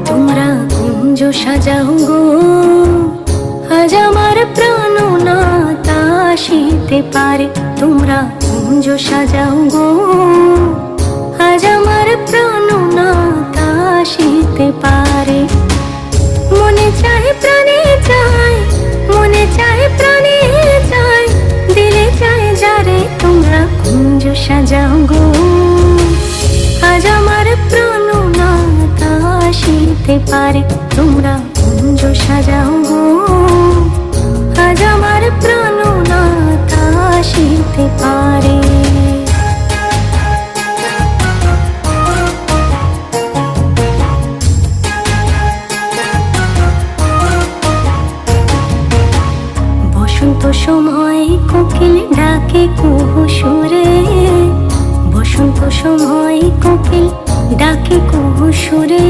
তোমরা কুঞ্জ সাজাও গো, আজ আমার প্রাণ না তা আসিতে পারে। তোমরা কুঞ্জ সাজাও গো, আজ আমার প্রাণ না তা আসিতে পারে। মনে চায় প্রাণে চায়, মনে চায় প্রাণে চায়, দিলে চায় যারে। তোমরা কুঞ্জ সাজাও গো, আজ আমার প্রাণ না তা আসিতে পারে। তোমরা কুঞ্জ সাজাও গো, আজ আমার প্রাণ না তা আসিতে পারে। বসন্ত সময় কোকিল ডাকে কুহু সুরে, বসন্ত সময় কোকিল ডাকে কুহু সুরে।